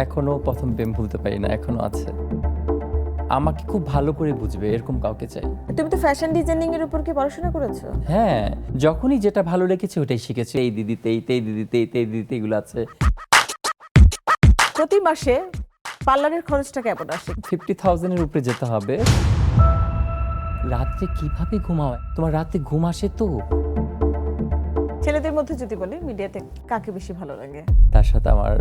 এখনো প্রথম প্রেম ভুলতে পারি না, এখনো আছে। আমাকে খুব ভালো করে বুঝবে এরকম কাউকে চাই। তুমি তো ফ্যাশন ডিজাইনিং এর উপর কি পড়াশোনা করেছো? হ্যাঁ, যখনই যেটা ভালো লেগেছে ওটাই শিখেছি। এই দিদিতে এই দিদিতে এই দিদিতে এগুলো আছে। প্রতি মাসে পার্লারের খরচটা কেমন আসে? 50,000 এর উপরে যেতে হবে। রাত্রে কিভাবে ঘুমাও? তোমার রাতে ঘুম আসে তো? ছেলেদের মধ্যে যদি বলি মিডিয়াতে কাকে বেশি ভালো লাগে? তার সাথে আমার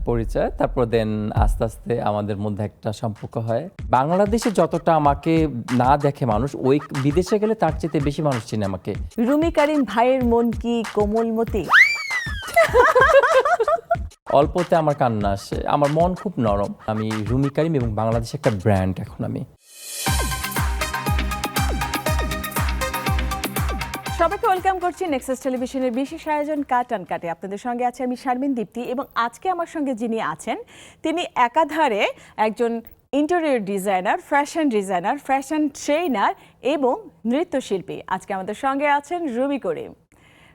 পরিচয়, তারপর দেন আস্তে আস্তে আমাদের মধ্যে একটা সম্পর্ক হয়। বাংলাদেশে যতটা আমাকে না দেখে মানুষ, ওই বিদেশে গেলে তার চেয়ে বেশি মানুষ চিনে আমাকে। রুমি কারিম ভাইয়ের মন কি কোমলমতি? অল্পতে আমার কান্না আসে, আমার মন খুব নরম। আমি রুমি কারিম এবং বাংলাদেশে একটা ব্র্যান্ড এখন আমি। সবাইকে ওয়েলকাম করছি নেক্সাস টেলিভিশনের বিশেষ আয়োজন কাট অ্যান্ড কাটে। আপনাদের সঙ্গে আছে আমি শারমিন দীপ্তি এবং আজকে আমার সঙ্গে যিনি আছেন তিনি একাধারে একজন ইন্টেরিয়র ডিজাইনার, ফ্যাশন ট্রেনার এবং নৃত্যশিল্পী। আজকে আমাদের সঙ্গে আছেন রুমি করিম।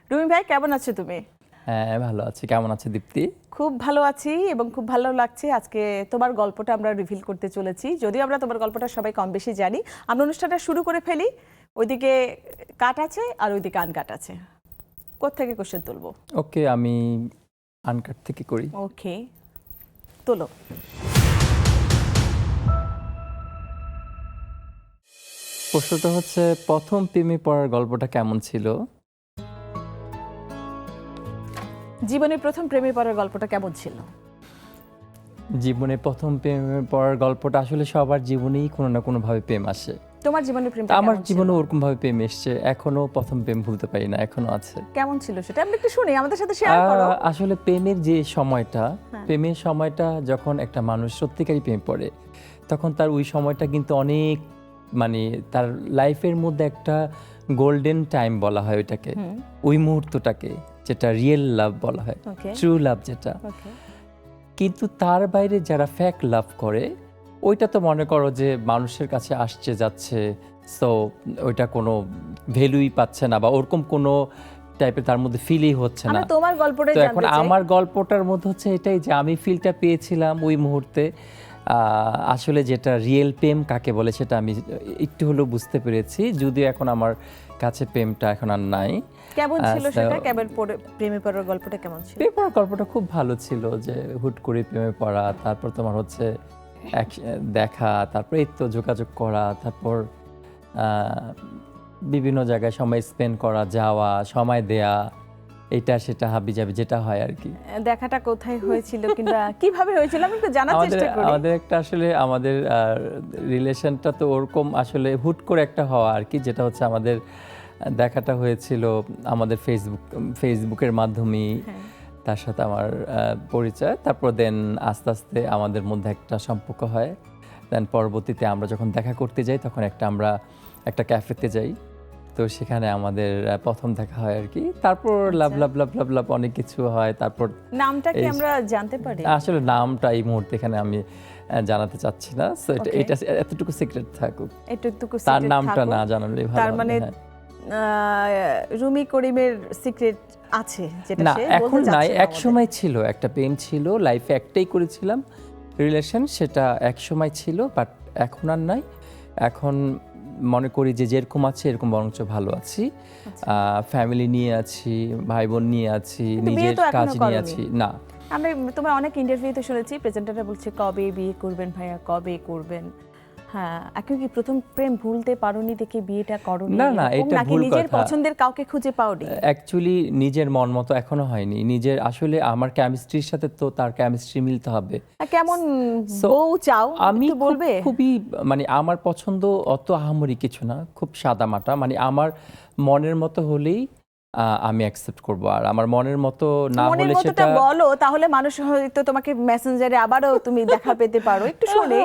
রুমি ভাই, কেমন আছো তুমি? হ্যাঁ, ভালো আছি। কেমন আছে দীপ্তি? খুব ভালো আছি এবং খুব ভালো লাগছে। আজকে তোমার গল্পটা আমরা রিভিল করতে চলেছি, যদিও আমরা তোমার গল্পটা সবাই কম বেশি জানি। আমরা অনুষ্ঠানটা শুরু করে ফেলি। ওইদিকে কাট আছে আর ওইদিকে আনকাট আছে। কোত্থেকে কোশ্চেন তুলবো? ওকে, আমি আনকাট থেকে করি। ওকে, তোলো। প্রশ্নটা হচ্ছে, প্রথম প্রেমে পড়ার গল্পটা কেমন ছিল? জীবনের প্রথম প্রেমে পড়ার গল্পটা কেমন ছিল? জীবনে প্রথম প্রেমে পড়ার গল্পটা আসলে সবার জীবনেই কোনো না কোনো ভাবে প্রেম আসে। তোমার জীবনের প্রেম আমার জীবনে ওরকম ভাবে প্রেম এসছে, এখনো প্রথম প্রেম ভুলতে পারি না, এখনো আছে। কেমন ছিল সেটা আমরা একটু শুনি, আমাদের সাথে শেয়ার করো। আসলে প্রেমের যে সময়টা, প্রেমের সময়টা যখন একটা মানুষ সত্যিকারই প্রেম পড়ে, তখন তার ওই সময়টা কিন্তু অনেক, মানে তার লাইফের মধ্যে একটা গোল্ডেন টাইম বলা হয় ওইটাকে, ওই মুহূর্তটাকে, যেটা রিয়েল লাভ বলা হয়, ট্রু লাভ যেটা। কিন্তু তার বাইরে যারা ফেক লাভ করে, ওইটা তো মনে করো যে মানুষের কাছে আসছে যাচ্ছে, সো ওইটা কোনো ভ্যালুই পাচ্ছে না বা ওরকম কোনো টাইপের তার মধ্যে ফিলই হচ্ছে না। তোমার গল্পটাই তো জানতে এখন চাই। আমার গল্পটার মধ্যে হচ্ছে এটাই যে আমি ফিলটা পেয়েছিলাম ওই মুহূর্তে। আসলে যেটা রিয়েল প্রেম কাকে বলে সেটা আমি একটু হলেও বুঝতে পেরেছি, যদিও এখন আমার কাছে প্রেমটা এখন আর নাই। কেমন ছিল সেটা? কেবল প্রেমে পড়ার গল্পটা কেমন ছিল? প্রেমে পড়ার গল্পটা খুব ভালো ছিল, যে হুট করে প্রেমে পড়া, তারপর তোমার হচ্ছে দেখা, তারপর এই তো যোগাযোগ করা, তারপর বিভিন্ন জায়গায় সময় স্পেন্ড করা, যাওয়া, সময় দেয়া, এটা সেটা হাবিজাবি যেটা হয় আর কি। দেখাটা কোথায় হয়েছিল কিংবা কিভাবে হয়েছিল আমি একটু জানার চেষ্টা করি। আমাদের একটা আসলে আমাদের রিলেশনটা তো ওরকম আসলে হুট করে একটা হওয়া আর কি, যেটা হচ্ছে আমাদের দেখাটা হয়েছিল আমাদের ফেসবুকের মাধ্যমেই। তার সাথে আমার পরিচয়, তারপর দেন আস্তে আস্তে আমাদের মধ্যে একটা সম্পর্ক হয়। দেন পরবর্তীতে আমরা যখন দেখা করতে যাই তখন আমরা একটা ক্যাফেতে যাই, তো সেখানে আমাদের প্রথম দেখা হয় আর কি। তারপর লাভ লাভ লাভ লাভ লাভ অনেক কিছু হয়। তারপর নামটা কি আমরা জানতে পারি? আসলে নামটা এই মুহূর্তে এখানে আমি জানাতে চাচ্ছি না, সো এটা এতটুকু সিক্রেট থাকুক, এতটুকু তার নামটা না জানালেই ভালো। তার মানে রুমি করিমের সিক্রেট আছে যেটা না, সে এখন বলতে নাই, চাচ্ছে না। এক সময় ছিল, একটা প্রেম ছিল, লাইফে একটাই করেছিলাম রিলেশন, সেটা এক সময় ছিল, বাট এখন আর নাই। এখন মনে করি যে যেরকম আছে এরকম বরঞ্চ ভালো আছি। ফ্যামিলি নিয়ে আছি, ভাই বোন নিয়ে আছি, নিজের কাজ নিয়ে আছি। না, আমরা তোমার অনেক ইন্টারভিউতে শুনেছি প্রেজেন্টাররা বলছে কবে বিয়ে করবেন ভাইয়া, কবে করবেন। হ্যাঁ, এখন কি প্রথম প্রেম ভুলতে পারোনি দেখে বিয়েটা করোনি? না না, এটা ভুল কথা। নিজের পছন্দের কাউকে খুঁজে পাওনি? অ্যাকচুয়ালি নিজের মন মতো এখনো হয়নি। নিজের আসলে আমার কেমিস্ট্রির সাথে তো তার কেমিস্ট্রি মিলতে হবে। কেমন বউ চাও আমি একটু বলবে? খুবই, মানে আমার পছন্দ অত আহামরি কিছু না, খুব সাদামাটা, মানে আমার মনের মতো হলেই আমি অ্যাকসেপ্ট করব, আর আমার মনের মতো না হলে সেটা বলো, তাহলে মানুষ হয়তো তোমাকে মেসেঞ্জারে আবারও তুমি দেখা পেতে পারো। একটু শুনে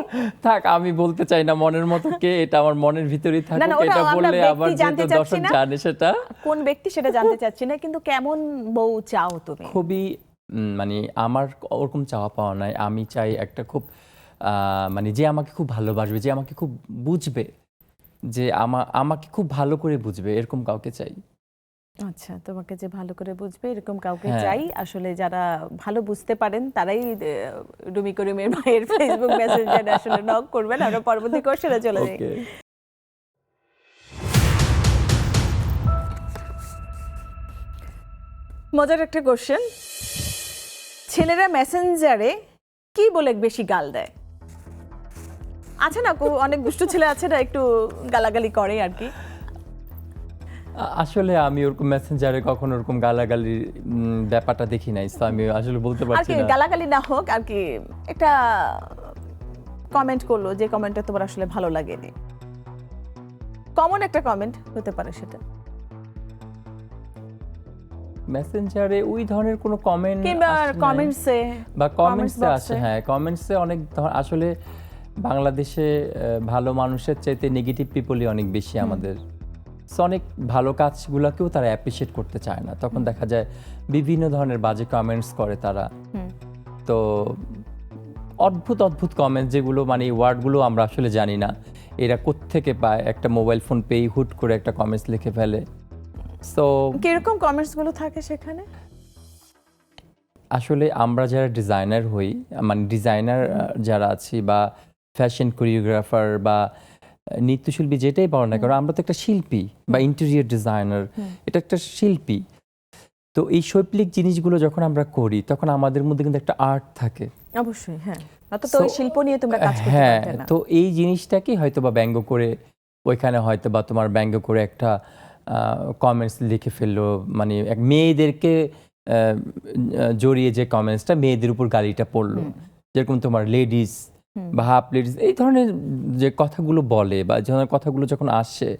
থাক, আমি বলতে চাই না মনের মতো কে, এটা আমার মনের ভিতরেই থাকুক। এটা বললে আবার যেহেতু দর্শক জানে সেটা কোন ব্যক্তি সেটা জানতে চাচ্ছি না, কিন্তু কেমন বউ চাও তুমি? খুবই, মানে আমার ওরকম চাওয়া পাওয়া নাই। আমি চাই একটা খুব মানে যে আমাকে খুব ভালোবাসবে, যে আমাকে খুব বুঝবে, যে আমাকে খুব ভালো করে বুঝবে, এরকম কাউকে চাই। আচ্ছা, তোমাকে যে ভালো করে বুঝবে এরকম কাউকে হ্যাঁ। চাই। আসলে যারা ভালো বুঝতে পারেন তারাই রুমি করিমের ভাইয়ের ফেসবুক মেসেঞ্জারে আসলে নক করবেন। আমরা পরবর্তী কোশ্চেনে চলে যাই। ওকে। মজার একটা কোশ্চেন, ছেলেরা মেসেঞ্জারে কি বলে বেশি গাল দেয়? আছে না অনেক দুষ্ট ছেলে আছে না, একটু গালাগালি করে আর কি। আসলে আমি ওরকম মেসেঞ্জারে কখনো ওরকম গালাগালির ব্যাপারটা দেখি নাই, তো আমি আসলে বলতে আর পারছি কি না। গালাগালি না হোক আর কি, একটা কমেন্ট করলো যে কমেন্টটা তোমার আসলে ভালো লাগেনি, কমন একটা কমেন্ট হতে পারে সেটা, মেসেঞ্জারে ওই ধরনের কোনো কমেন্ট কিংবা কমেন্টসে বা comments কমেন্টসে box আসে। এ। হ্যাঁ, কমেন্টসে অনেক আসলে বাংলাদেশে ভালো মানুষের চাইতে নেগেটিভ পিপলই অনেক বেশি আমাদের। সো অনেক ভালো কাজগুলোকেও তারা অ্যাপ্রিসিয়েট করতে চায় না, তখন দেখা যায় বিভিন্ন ধরনের বাজে কমেন্টস করে তারা। তো অদ্ভুত অদ্ভুত কমেন্টস, যেগুলো মানে এই ওয়ার্ডগুলো আমরা আসলে জানি না এরা কোত্থেকে পায়, একটা মোবাইল ফোন পেয়ে হুট করে একটা কমেন্টস লিখে ফেলে। সো কিরকম কমেন্টস গুলো থাকে সেখানে? আসলে আমরা যারা ডিজাইনার হই, মানে ডিজাইনার যারা আছি বা ফ্যাশন কোরিওগ্রাফার বা নৃত্যশিল্পী, যেটাই বলো না কারণ আমরা তো একটা শিল্পী বা ইন্টেরিয়র ডিজাইনার, এটা একটা শিল্পী। তো এই শৈল্পিক জিনিসগুলো যখন আমরা করি তখন আমাদের মধ্যে কিন্তু একটা আর্ট থাকে। অবশ্যই, হ্যাঁ, অত তো ওই শিল্প নিয়ে তোমরা কাজ করতে হ্যাঁ, পারতে না। তো এই জিনিসটাকে হয়তো বা ব্যঙ্গ করে ওইখানে হয়তো বা তোমার ব্যঙ্গ করে একটা কমেন্টস লিখে ফেললো, মানে এক মেয়েদেরকে জড়িয়ে যে কমেন্টসটা, মেয়েদের উপর গালিটা পড়লো, যেরকম তোমার লেডিস বা হাফ লেডিস, এই ধরনের যে কথাগুলো বলে বা যে ধরনের কথাগুলো যখন আসে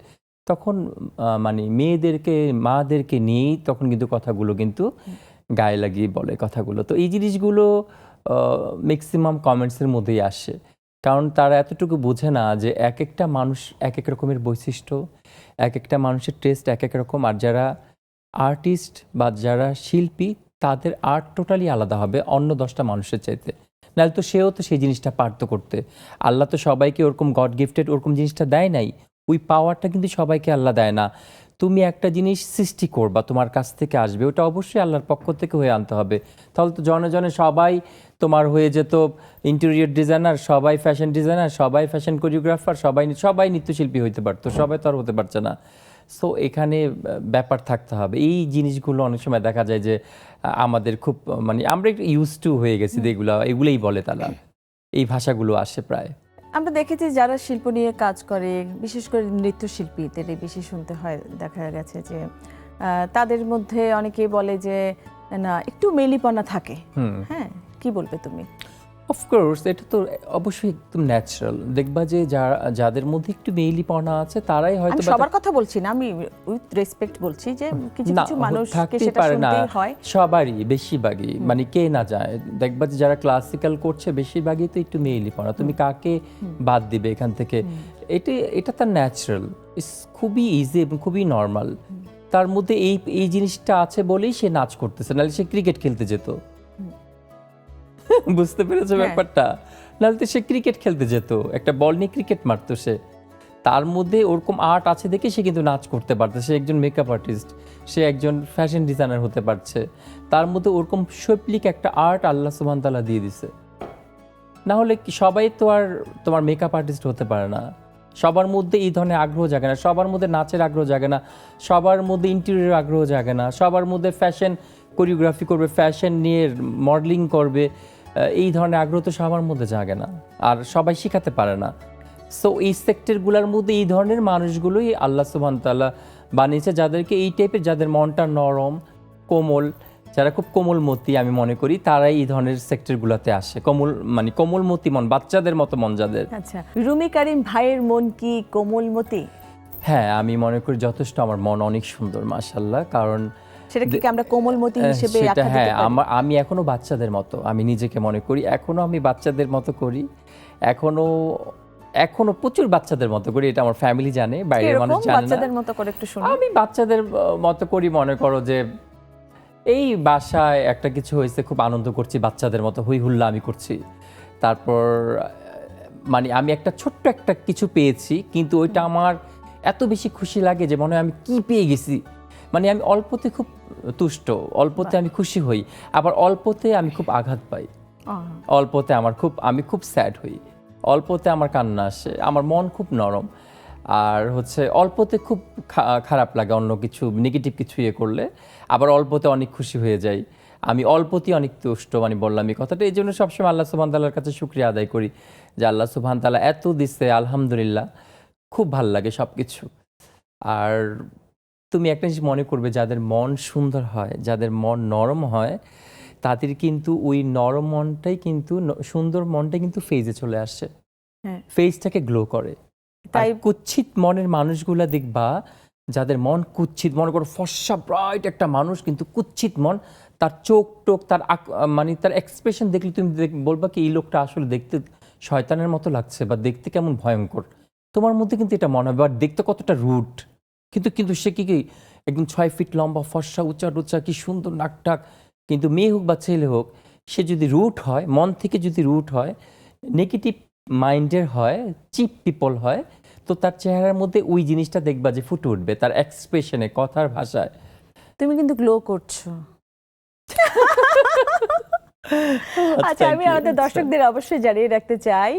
তখন মানে মেয়েদেরকে মাদেরকে নিয়েই তখন কিন্তু কথাগুলো কিন্তু গায়ে লাগিয়ে বলে কথাগুলো। তো এই জিনিসগুলো ম্যাক্সিমাম কমেন্টসের মধ্যেই আসে, কারণ তারা এতটুকু বোঝে না যে এক একটা মানুষ এক এক রকমের বৈশিষ্ট্য, এক একটা মানুষের টেস্ট এক এক রকম। আর যারা আর্টিস্ট বা যারা শিল্পী তাদের আর্ট টোটালি আলাদা হবে অন্য 10টা মানুষের চাইতে, নাহলে তো সেও তো সেই জিনিসটা পারতো করতে। আল্লাহ তো সবাইকে ওরকম গড গিফটেড ওরকম জিনিসটা দেয় নাই, ওই পাওয়ারটা কিন্তু সবাইকে আল্লাহ দেয় না। তুমি একটা জিনিস সৃষ্টি করবা, তোমার কাছ থেকে আসবে, ওটা অবশ্যই আল্লাহর পক্ষ থেকে হয়ে আনতে হবে। তাহলে তো জনে জনে সবাই তোমার হয়ে যেত ইন্টেরিয়র ডিজাইনার, সবাই ফ্যাশন ডিজাইনার, সবাই ফ্যাশন কোরিওগ্রাফার, সবাই নৃত্যশিল্পী হইতে পারতো, সবাই তো আর হতে পারছে না। সো এখানে ব্যাপার থাকতে হবে। এই জিনিসগুলো অনেক সময় দেখা যায় যে আমাদের খুব মানে আমরা একটু ইউজ টু হয়ে গেছি, এগুলোই বলে তারা, এই ভাষাগুলো আসে প্রায়। আমরা দেখেছি যারা শিল্প নিয়ে কাজ করে, বিশেষ করে নৃত্যশিল্পীদের বেশি শুনতে হয়, দেখা গেছে যে তাদের মধ্যে অনেকেই বলে যে না একটু মেলিপনা থাকে। হ্যাঁ, কি বলবে তুমি? অফকোর্স এটা তো অবশ্যই একদম ন্যাচারাল। দেখবা যে যাদের মধ্যে একটু মেইলিপনা আছে তারাই হয়তো আমি সবার কথা বলছি না, আমি উইথ রেসপেক্ট বলছি যে কিছু কিছু মানুষকে থাকতেই সেটা পারে না, শুনতেই হয়। সবারই বেশিরভাগই, মানে কে না যায়। দেখবা যে যারা ক্লাসিক্যাল করছে বেশিরভাগই তো একটু মেইলিপনা, তুমি কাকে বাদ দিবে এখান থেকে? এটা তার ন্যাচারাল, খুবই ইজি এবং খুবই নর্মাল। তার মধ্যে এই জিনিসটা আছে বলেই সে নাচ করতেছে, নাহলে সে ক্রিকেট খেলতে যেত। বুঝতে পেরেছো ব্যাপারটা? নাহলে তো সে ক্রিকেট খেলতে যেত, একটা বল নিয়ে ক্রিকেট মারতো সে। তার মধ্যে ওরকম আর্ট আছে দেখে সে কিন্তু নাচ করতে পারছে, সে একজন মেকআপ আর্টিস্ট, সে একজন ফ্যাশন ডিজাইনার হতে পারছে। তার মধ্যে ওরকম শৈল্পিক একটা আর্ট আল্লাহ সুবহান তাআলা দিয়ে দিছে। না হলে কি সবাই তো আর তোমার মেকআপ আর্টিস্ট হতে পারে না, সবার মধ্যে এই ধরনের আগ্রহ জাগে না, সবার মধ্যে নাচের আগ্রহ জাগে না, সবার মধ্যে ইন্টেরিয়র আগ্রহ জাগে না, সবার মধ্যে ফ্যাশন কোরিওগ্রাফি করবে, ফ্যাশন নিয়ে মডেলিং করবে, এই ধরনের আগ্রহ তো সবার মধ্যে জাগে না, আর সবাই শেখাতে পারে না। সো এই সেক্টরগুলোর মধ্যে এই ধরনের মানুষগুলোই আল্লাহ সুবহান তাআলা বানিয়েছে, যাদেরকে এই টাইপের, যাদের মনটা নরম কোমল, যারা খুব কোমলমতি, আমি মনে করি তারাই এই ধরনের সেক্টরগুলোতে আসে। মানে কোমলমতি মন, বাচ্চাদের মতো মন যাদের। আচ্ছা, রুমি করিম ভাইয়ের মন কি কোমলমতি? হ্যাঁ, আমি মনে করি যথেষ্ট, আমার মন অনেক সুন্দর মাশাআল্লাহ। কারণ সেটা কি আমরা কোমলমতি হিসেবে সেটা আখ্যা দিতে হ্যাঁ, পারি? আমি এখনো বাচ্চাদের মতো, আমি নিজেকে মনে করি এখনো আমি বাচ্চাদের মতো করি, এখনো প্রচুর বাচ্চাদের মতো করি। এটা আমার ফ্যামিলি জানে, বাইরের মানুষ জানে না। বাচ্চাদের মতো করে একটু শুনি। আমি বাচ্চাদের মতো করি, মনে করো যে এই বাসায় একটা কিছু হয়েছে, খুব আনন্দ করছি, বাচ্চাদের মতো হই হুল্লা আমি করছি। তারপর মানে আমি একটা ছোট্ট একটা কিছু পেয়েছি, কিন্তু ওইটা আমার এত বেশি খুশি লাগে যে মনে হয় আমি কি পেয়ে গেছি, মানে আমি অল্পতে খুব তুষ্ট, অল্পতে আমি খুশি হই, আবার অল্পতে আমি খুব আঘাত পাই, অল্পতে আমি খুব স্যাড হই, অল্পতে আমার কান্না আসে, আমার মন খুব নরম, আর হচ্ছে অল্পতে খুব খারাপ লাগে অন্য কিছু নেগেটিভ কিছু ইয়ে করলে, আবার অল্পতে অনেক খুশি হয়ে যাই। আমি অল্পতেই অনেক তুষ্ট, মানে বললাম এই কথাটা। এই জন্য সবসময় আল্লাহ সুবহানাহু তাআলার কাছে শুকরিয়া আদায় করি যে আল্লাহ সুবহানাহু তাআলা এত দিচ্ছে, আলহামদুলিল্লাহ, খুব ভাল লাগে সব কিছু। আর তুমি একটা জিনিস মনে করবে, যাদের মন সুন্দর হয়, যাদের মন নরম হয়, তাদের কিন্তু ওই নরম মনটাই কিন্তু সুন্দর মনটাই কিন্তু ফেজে চলে আসে, ফেজটাকে গ্লো করে। তাই কুৎসিত মনের মানুষগুলা দেখবা, যাদের মন কুৎসিত, মনে করো ফর্সা ব্রাইট একটা মানুষ কিন্তু কুৎসিত মন, তার চোখ টোক, তার মানে তার এক্সপ্রেশন দেখলে তুমি বলবা কি এই লোকটা আসলে দেখতে শয়তানের মতো লাগছে, বা দেখতে কেমন ভয়ঙ্কর, তোমার মধ্যে কিন্তু এটা মনে হবে। আর দেখতে কতটা রুট, কিন্তু কিন্তু সে কি একদম 6 ফিট লম্বা, ফর্সা, উঁচা টুচা, কি সুন্দর নাকটাক, কিন্তু মেয়ে হোক বা ছেলে হোক, সে যদি রুট হয়, মন থেকে যদি রুট হয়, নেগেটিভ মাইন্ডের হয়, চিপ পিপল হয়, তো তার চেহারার মধ্যে ওই জিনিসটা দেখবা যে ফুটে উঠবে, তার এক্সপ্রেশনে, কথার ভাষায়। তুমি কিন্তু গ্লো করছো। আচ্ছা, আমি আমাদের দর্শকদের অবশ্যই জানিয়ে রাখতে চাই,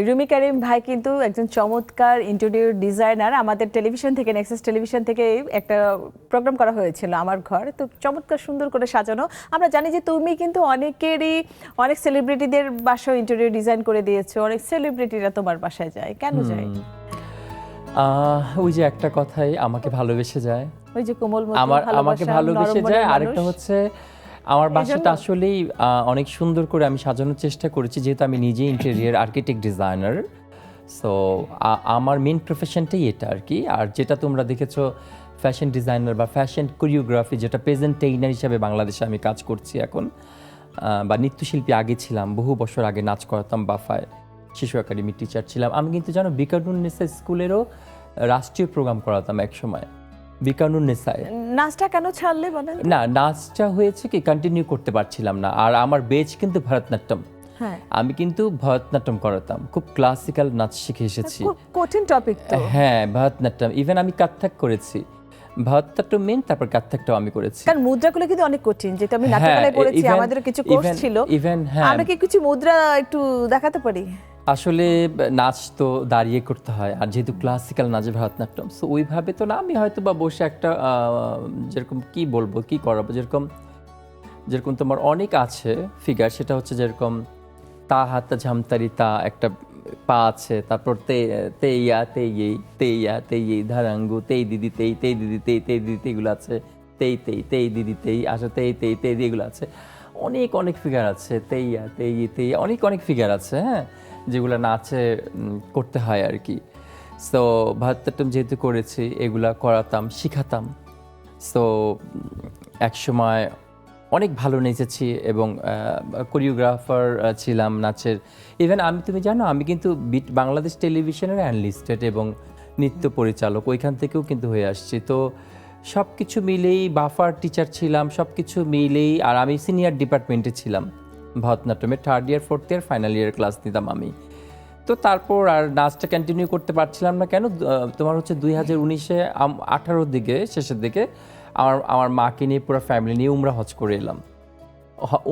রুমি কারিম ভাই কিন্তু একজন চমৎকার ইন্টেরিয়র ডিজাইনার। আমাদের টেলিভিশন থেকে, নেক্সাস টেলিভিশন থেকে একটা প্রোগ্রাম করা হয়েছিল আমার ঘর, তো চমৎকার সুন্দর করে সাজানো। আমরা জানি যে তুমি কিন্তু অনেক সেলিব্রিটিদের বাসায় ইন্টেরিয়র ডিজাইন করে দিয়েছো, অনেক সেলিব্রিটিরা তোমার বাসায় যায়, কেন যায়? ওই যে একটা কথাই, আমাকে ভালোবেসে যায়, ওই যে কোমল মতো আমাকে ভালোবেসে যায়। আরেকটা হচ্ছে আমার বাসাটা আসলেই অনেক সুন্দর করে আমি সাজানোর চেষ্টা করেছি, যেহেতু আমি নিজে ইন্টেরিয়র আর্কিটেক্ট ডিজাইনার। সো আমার মেন প্রফেশনটাই এটা আর কি। আর যেটা তোমরা দেখেছো ফ্যাশন ডিজাইনার বা ফ্যাশন কোরিওগ্রাফি, যেটা প্রেজেন্টেইনার হিসাবে বাংলাদেশে আমি কাজ করছি এখন, বা নৃত্যশিল্পী আগে ছিলাম, বহু বছর আগে নাচ করতাম, বাফায় শিশু একাডেমি টিচার ছিলাম। আমি কিন্তু জানো বিকারুন্নেসা স্কুলেরও রাষ্ট্রীয় প্রোগ্রাম করাতাম এক সময়, বিকারুন্নেসায়। নাচটা কেন ছাড়লে বলেন? না, নাচটা হয়েছে কি কন্টিনিউ করতে পারছিলাম না। আর আমার বেজ কিন্তু ভরতনাট্যম, আমি কিন্তু ভরতনাট্যম করাতাম, খুব ক্লাসিক্যাল নাচ শিখে এসেছি। কঠিন টপিক তো। হ্যাঁ, ভরতনাট্যম, ইভেন আমি কত্থক করেছি, ভরতনাট্যম মেন, তারপর কত্থকটাও আমি করেছি। কারণ মুদ্রাগুলো কিন্তু অনেক কঠিন, যেটা আমি নাট্যকলায় পড়েছি, আমাদের কিছু কোর্স ছিল। আমরা কি কিছু মুদ্রা একটু দেখাতে পারি? আসলে নাচ তো দাঁড়িয়ে করতে হয়, আর যেহেতু ক্লাসিক্যাল নাচ ভরতনাট্যম, সো ওইভাবে তো না, আমি হয়তো বা বসে একটা যেরকম কি বলবো, কি করাবো, যেরকম তোমার অনেক আছে ফিগার, সেটা হচ্ছে যেরকম তা হাতা ঝামতারি, তা একটা পা আছে, তারপর তেইয়া তেই ধারাঙ্গু, তেই দিদি তেই এগুলো আছে, তেই দিদি তেই আসা, তেই এগুলো আছে, অনেক ফিগার আছে, তেই অনেক ফিগার আছে, হ্যাঁ, যেগুলো নাচে করতে হয় আর কি। সো ভরতনাট্যম যেহেতু করেছি, এগুলা করাতাম, শিখাতাম। সো একসময় অনেক ভালো নেচেছি এবং কোরিওগ্রাফার ছিলাম নাচের। ইভেন তুমি জানো, আমি কিন্তু বাংলাদেশ টেলিভিশনের অ্যানালিস্টেড এবং নৃত্য পরিচালক, ওইখান থেকেও কিন্তু হয়ে আসছি। তো সব কিছু মিলেই বাফার টিচার ছিলাম, সব কিছু মিলেই। আর আমি সিনিয়র ডিপার্টমেন্টে ছিলাম ভরতনাট্যমের, 3rd ইয়ার 4th year final year class নিতাম আমি। তো তারপর আর নাচটা কন্টিনিউ করতে পারছিলাম না। কেন? তোমার হচ্ছে 2019-এ 18-র দিকে, শেষের দিকে আমার মাকে নিয়ে, পুরো ফ্যামিলি নিয়ে উমরা হজ করে এলাম।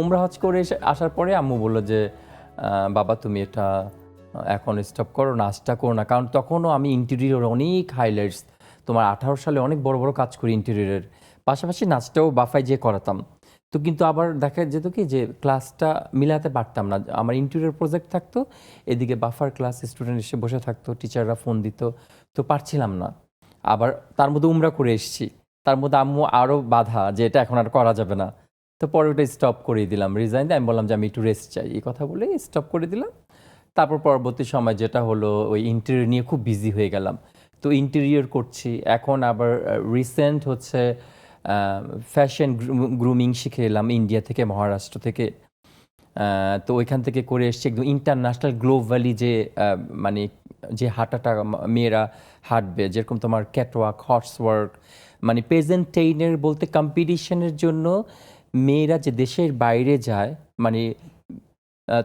উমরা হজ করে আসার পরে আম্মু বললো যে বাবা তুমি এটা এখন স্টপ করো, নাচটা করো না। কারণ তখনও আমি ইন্টেরিয়র অনেক হাইলাইটস, তোমার 18 সালে অনেক বড় কাজ করি ইন্টেরিয়রের, পাশাপাশি নাচটাও বাফায় যেয়ে করাতাম। তো কিন্তু আবার দেখা যেত কি যে ক্লাসটা মিলাতে পারতাম না, আমার ইন্টেরিয়র প্রজেক্ট থাকতো, এদিকে বাফার ক্লাস, স্টুডেন্ট এসে বসে থাকতো, টিচাররা ফোন দিত, তো পারছিলাম না। আবার তার মধ্যে উমরা করে এসেছি, তার মধ্যে আম্মু আরও বাধা যে এটা এখন আর করা যাবে না। তো পরে ওটা স্টপ করে দিলাম, রিজাইন দিয়ে আমি বললাম যে আমি একটু রেস্ট চাই, এই কথা বলে স্টপ করে দিলাম। তারপর পরবর্তী সময় যেটা হলো, ওই ইন্টেরিয়র নিয়ে খুব বিজি হয়ে গেলাম। তো ইন্টেরিয়র করছি এখন। আবার রিসেন্ট হচ্ছে ফ্যাশন গ্রুমিং শিখে এলাম ইন্ডিয়া থেকে, মহারাষ্ট্র থেকে। তো ওইখান থেকে করে এসছি একদম ইন্টারন্যাশনাল গ্লোবালি, যে মানে যে হাঁটাটা মেয়েরা হাঁটবে, যেরকম তোমার ক্যাটওয়াক, হর্স ওয়ার্ক, মানে প্রেজেন্টেইনার বলতে কম্পিটিশনের জন্য মেয়েরা যে দেশের বাইরে যায়, মানে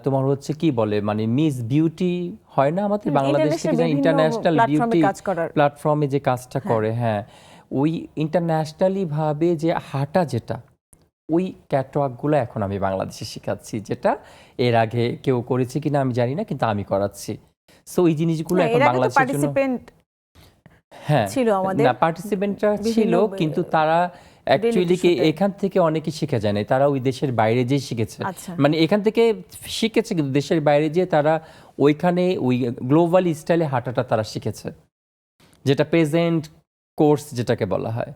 তোমার হচ্ছে কি বলে, মানে মিস বিউটি হয় না আমাদের বাংলাদেশ থেকে, ইন্টারন্যাশনাল বিউটি প্ল্যাটফর্মে যে কাজটা করে, হ্যাঁ, ওই ইন্টারন্যাশনালি ভাবে যে হাঁটা যেটা, ওই ক্যাটওয়াকগুলো এখন আমি বাংলাদেশে শেখাচ্ছি, যেটা এর আগে কেউ করেছে কিনা আমি জানি না, কিন্তু আমি করাচ্ছি। সো এই জিনিসগুলো এখন এর আগে তো বাংলাদেশের জন্য, পার্টিসিপেন্ট হ্যাঁ ছিল আমাদের না পার্টিসিপেন্টরা ছিল, বিভিন্ন কিন্তু তারা অ্যাকচুয়ালি কি শোতে। এখান থেকে অনেকে শিখে যায় না, তারা ওই দেশের বাইরে যেয়ে শিখেছে। আচ্ছা। মানে এখান থেকে শিখেছে কিন্তু দেশের বাইরে যেয়ে তারা ওইখানে ওই গ্লোবাল স্টাইলে হাঁটাটা তারা শিখেছে, যেটা প্রেজেন্ট কোর্স যেটাকে বলা হয়।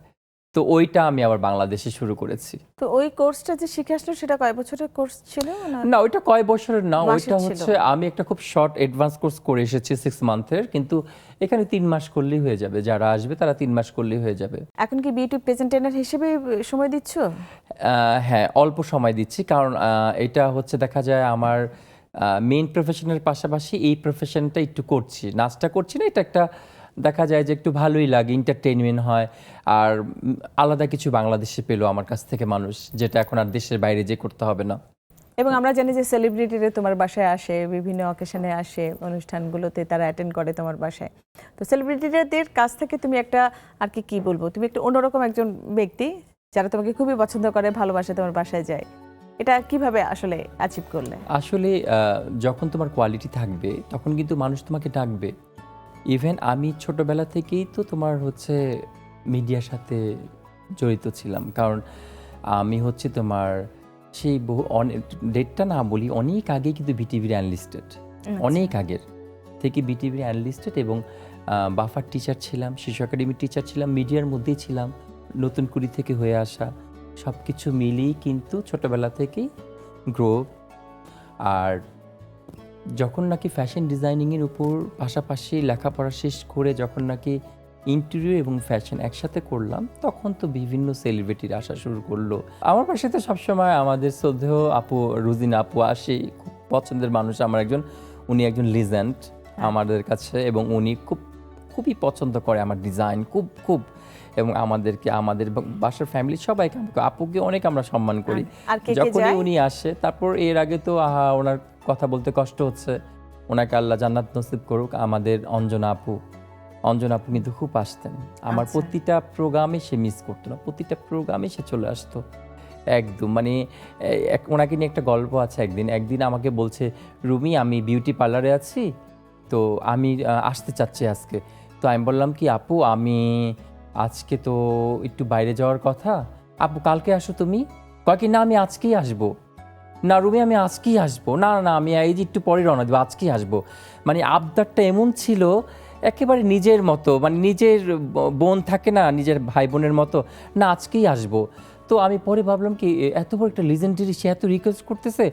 তো ওইটা আমি আবার বাংলাদেশে শুরু করেছি। তো ওই কোর্সটা যে শিখে আসলো সেটা কয় বছরের কোর্স ছিল না? না ওইটা কয় বছরের না, মাসের ওইটা ছিল? হচ্ছে আমি একটা খুব শর্ট অ্যাডভান্স কোর্স করে এসেছি 6 মান্থের, কিন্তু এখানে 3 মাস করলেই হয়ে যাবে, যারা আসবে তারা 3 মাস করলেই হয়ে যাবে। এখন কি বিউটি প্রেজেন্টেটর হিসেবে সময় দিচ্ছ? হ্যাঁ অল্প সময় দিচ্ছি, কারণ এটা হচ্ছে দেখা যায় আমার মেইন প্রফেশনের পাশাপাশি এই প্রফেশনটা একটু করছি, নাচটা করছি না, এটা একটা দেখা যায় যে একটু ভালোই লাগে, এন্টারটেইনমেন্ট হয়। আর আলাদা কিছু বাংলাদেশে পেলো আমার কাছ থেকে মানুষ, যেটা এখন আর দেশের বাইরে যে করতে হবে না। এবং আমরা জানি যে সেলিব্রিটিরা তোমার বাসায় আসে, বিভিন্ন অকেশনে আসে, অনুষ্ঠানগুলোতে তারা অ্যাটেন্ড করে তোমার বাসায়। তো সেলিব্রিটিদের কাছ থেকে তুমি একটা আর কি বলবো, তুমি একটা অন্যরকম একজন ব্যক্তি যারা তোমাকে খুবই পছন্দ করে, ভালোবাসে, তোমার বাসায় যায়। এটা কিভাবে আসলে অ্যাচিভ করলে? আসলে যখন তোমার কোয়ালিটি থাকবে তখন কিন্তু মানুষ তোমাকে ডাকবে। ইভেন আমি ছোটবেলা থেকেই তো তোমার হচ্ছে মিডিয়ার সাথে জড়িত ছিলাম, কারণ আমি হচ্ছে তোমার সেই বহু ডেটটা না বলি, অনেক আগে কিন্তু বিটিভির অ্যানালিস্টেড, অনেক আগের থেকে বিটিভির অ্যানালিস্টেড, এবং বাফার টিচার ছিলাম, শিশু একাডেমির টিচার ছিলাম, মিডিয়ার মধ্যেই ছিলাম, নতুন কুড়ি থেকে হয়ে আসা সব কিছু মিলিয়েই কিন্তু ছোটবেলা থেকেই গ্রো। আর যখন নাকি ফ্যাশন ডিজাইনিংয়ের উপর পাশাপাশি লেখাপড়া শেষ করে যখন নাকি ইন্টেরিয়র এবং ফ্যাশন একসাথে করলাম, তখন তো বিভিন্ন সেলিব্রিটির আসা শুরু করলো আমার পাশে। তো সবসময় আমাদের শ্রদ্ধেয় আপু রুজিনা আপু আসে, খুব পছন্দের মানুষ আমার একজন, উনি একজন লিজেন্ড আমাদের কাছে, এবং উনি খুবই পছন্দ করে আমার ডিজাইন, খুব এবং আমাদের বাসার ফ্যামিলি সবাইকে, আপুকে অনেক আমরা সম্মান করি। আর কে যখনই উনি আসে, তারপর এর আগে তো ওনার কথা বলতে কষ্ট হচ্ছে, ওনাকে আল্লাহ জান্নাত নসিব করুক, আমাদের অঞ্জনা আপু কিন্তু খুব আসতেন আমার প্রতিটা প্রোগ্রামে, সে মিস করতো না, প্রতিটা প্রোগ্রামে সে চলে আসতো একদম। মানে ওনাকে নিয়ে একটা গল্প আছে। একদিন আমাকে বলছে, রুমি আমি বিউটি পার্লারে আছি, তো আমি আসতে চাচ্ছি আজকে। তো আমি বললাম কি আপু, আমি আজকে তো একটু বাইরে যাওয়ার কথা, আপু কালকে আসো তুমি। কয় কি না আমি আজকেই আসবো। না রুমি আমি আজকেই আসবো, না না আমি এই যে একটু পরে রওনা দেবো, আজকেই আসবো। মানে আবদারটা এমন ছিল একেবারে নিজের মতো, মানে নিজের বোন থাকে না, নিজের ভাই বোনের মতো, না আজকেই আসবো। তো আমি পরে ভাবলাম কি এত বড় একটা লিজেন্ডারি, সে এত রিকোয়েস্ট করতেছে,